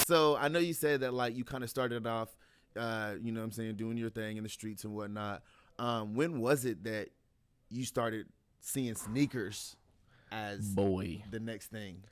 So I know you said that like you kind of started off, you know what I'm saying, doing your thing in the streets and whatnot. When was it that you started seeing sneakers as the next thing?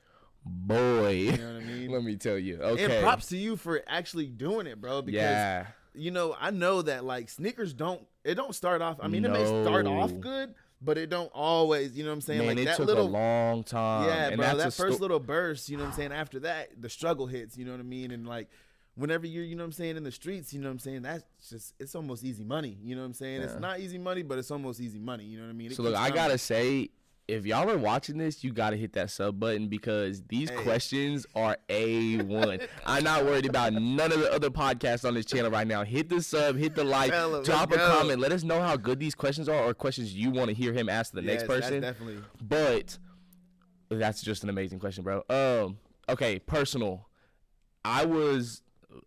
You know what I mean? Let me tell you. Okay. And props to you for actually doing it, bro. Because you know, I know that like sneakers don't start off. I mean, it may start off good, but it don't always. You know what I'm saying? Man, like it that took little a long time. Yeah, and bro. That first little burst. You know what I'm saying? After that, the struggle hits. You know what I mean? And like, whenever you're, you know what I'm saying, in the streets, you know what I'm saying, that's just, it's almost easy money. You know what I'm saying? It's not easy money, but it's almost easy money. You know what I mean? So look, I gotta say, if y'all are watching this, you gotta hit that sub button because these questions are A1. I'm not worried about none of the other podcasts on this channel right now. Hit the sub, hit the like, drop a comment. Let us know how good these questions are or questions you want to hear him ask the next person. That's definitely. But that's just an amazing question, bro. Okay, personal. I was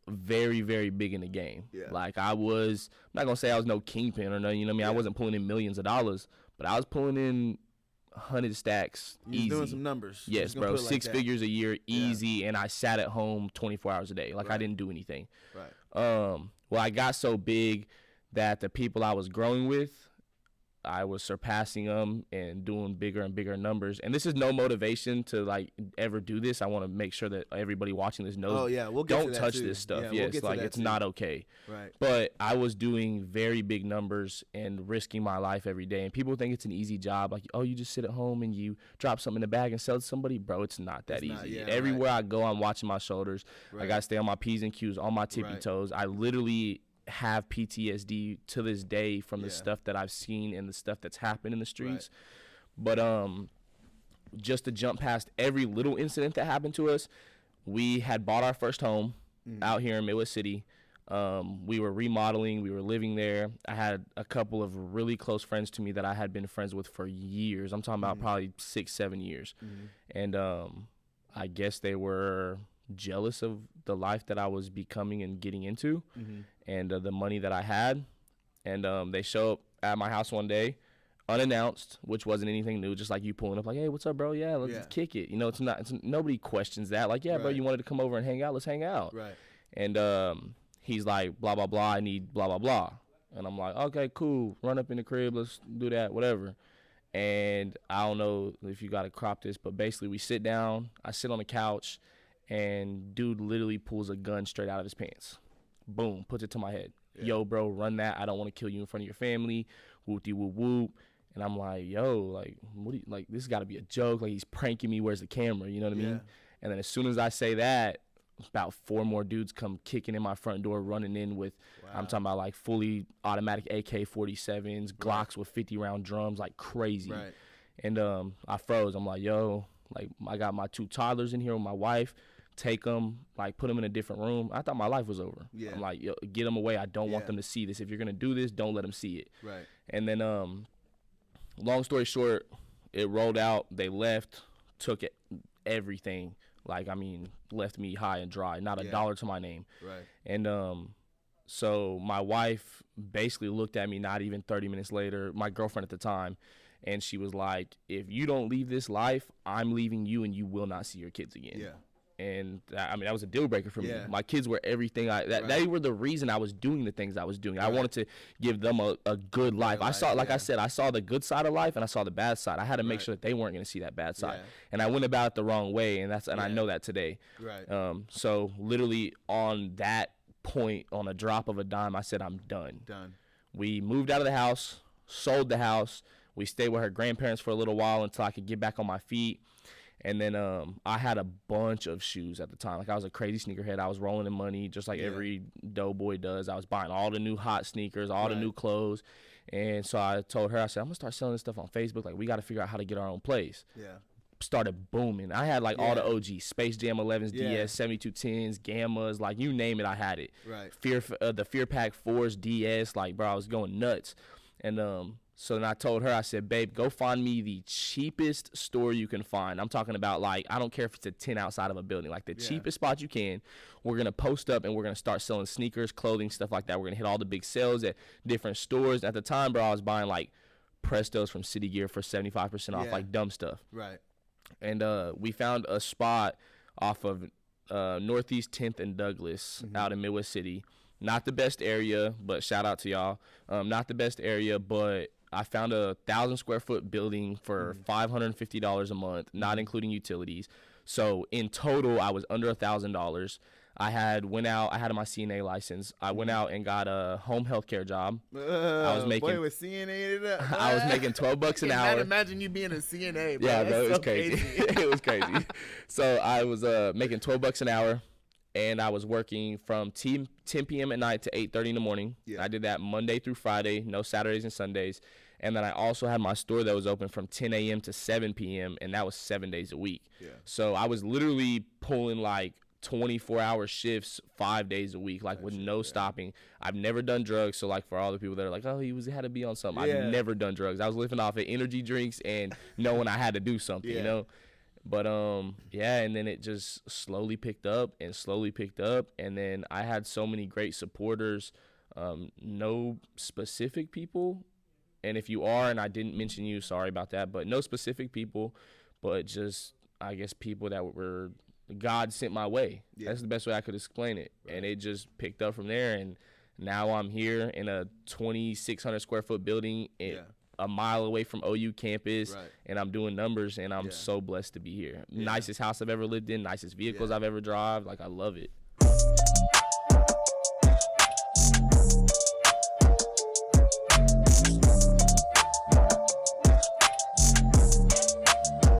very, very big in the game. Like I'm not gonna say I was no kingpin or nothing. You know what I mean? I wasn't pulling in millions of dollars, but I was pulling in 100 stacks easy. Doing some numbers. Yes, bro. Six figures a year easy, and I sat at home 24 hours a day. Like I didn't do anything. Well, I got so big that the people I was growing with, I was surpassing them and doing bigger and bigger numbers. And this is no motivation to like ever do this. I want to make sure that everybody watching this knows. Oh yeah, we'll get don't to that touch too. this stuff. Yeah, Yes, like it's not okay. Right. But I was doing very big numbers and risking my life every day. And people think it's an easy job. Like, oh, you just sit at home and you drop something in the bag and sell it to somebody. Bro, it's not that easy. Everywhere I go, I'm watching my shoulders. I got to stay on my P's and Q's, on my tippy toes. I literally have PTSD to this day from the stuff that I've seen and the stuff that's happened in the streets. But just to jump past every little incident that happened to us, we had bought our first home out here in Midwest City. We were remodeling, we were living there. I had a couple of really close friends to me that I had been friends with for years. I'm talking about probably 6-7 years. And I guess they were jealous of the life that I was becoming and getting into and the money that I had. And they show up at my house one day unannounced, which wasn't anything new, just like you pulling up like, hey, what's up, bro? Yeah, let's kick it. You know, nobody questions that. Like, yeah, bro, you wanted to come over and hang out? Let's hang out. And he's like, blah, blah, blah, I need blah, blah, blah. And I'm like, okay, cool. Run up in the crib. Let's do that, whatever. And I don't know if you got to crop this, but basically we sit down. I sit on the couch, and dude literally pulls a gun straight out of his pants. Boom, puts it to my head. Yo, bro, run that. I don't want to kill you in front of your family. Whoop-de-whoop-whoop. And I'm like, yo, like, what do you, like, this got to be a joke. Like, he's pranking me. Where's the camera? You know what I mean? And then as soon as I say that, about 4 more dudes come kicking in my front door, running in with, I'm talking about like fully automatic AK-47s, Glocks with 50-round drums, like crazy. And I froze. I'm like, yo, like, I got my 2 toddlers in here with my wife. Take them, like, put them in a different room. I thought my life was over. I'm like, yo, get them away. I don't want them to see this. If you're going to do this, don't let them see it. And then, long story short, it rolled out. They left, took it, everything. Like, I mean, left me high and dry, not a dollar to my name. And so my wife basically looked at me not even 30 minutes later, my girlfriend at the time, and she was like, if you don't leave this life, I'm leaving you and you will not see your kids again. And I mean, that was a deal breaker for me. My kids were everything. They were the reason I was doing the things I was doing. I wanted to give them a good life. I saw, like I said, I saw the good side of life and I saw the bad side. I had to make sure that they weren't going to see that bad side. And I went about it the wrong way, and I know that today. So literally on that point, on a drop of a dime, I said, I'm done. We moved out of the house, sold the house. We stayed with her grandparents for a little while until I could get back on my feet. And then I had a bunch of shoes at the time. Like, I was a crazy sneakerhead. I was rolling in money just like every doughboy does. I was buying all the new hot sneakers, all the new clothes. And so I told her, I said, I'm going to start selling this stuff on Facebook. Like, we got to figure out how to get our own place. Started booming. I had, like, all the OGs, Space Jam 11s, DS, 7210s, Gammas, like, you name it, I had it. The Fear Pack 4s, DS, like, bro, I was going nuts. And so then I told her, I said, babe, go find me the cheapest store you can find. I'm talking about, like, I don't care if it's a 10 outside of a building, like the cheapest spot you can. We're going to post up and we're going to start selling sneakers, clothing, stuff like that. We're going to hit all the big sales at different stores. At the time, bro, I was buying, like, Prestos from City Gear for 75% off, like dumb stuff. And we found a spot off of Northeast 10th and Douglas out in Midwest City. Not the best area, but shout out to y'all. Not the best area, but I found a 1,000 square foot building for $550 a month, not including utilities. So in total, I was under $1,000. I had my CNA license. I went out and got a home health care job. I was making CNA. I was making $12 an hour. Imagine you being a CNA, bro. Yeah, bro, it was so crazy. It was crazy. So I was making $12 an hour, and I was working from 10 p.m. at night to 8:30 in the morning. Yeah. I did that Monday through Friday, no Saturdays and Sundays. And then I also had my store that was open from 10 a.m. to 7 p.m., and that was 7 days a week. Yeah. So I was literally pulling like 24-hour shifts 5 days a week, like with no stopping. I've never done drugs, so like for all the people that are like, oh, he had to be on something. I've never done drugs. I was living off of energy drinks and knowing I had to do something, you know. But and then it just slowly picked up, and then I had so many great supporters. No specific people, and if you are, and I didn't mention you, sorry about that, but no specific people, but just I guess people that were God sent my way. Yeah. That's the best way I could explain it. Right. And it just picked up from there, and now I'm here in a 2,600 square foot building a mile away from OU campus, and I'm doing numbers, and I'm so blessed to be here. Nicest house I've ever lived in, nicest vehicles I've ever driven. Like, I love it.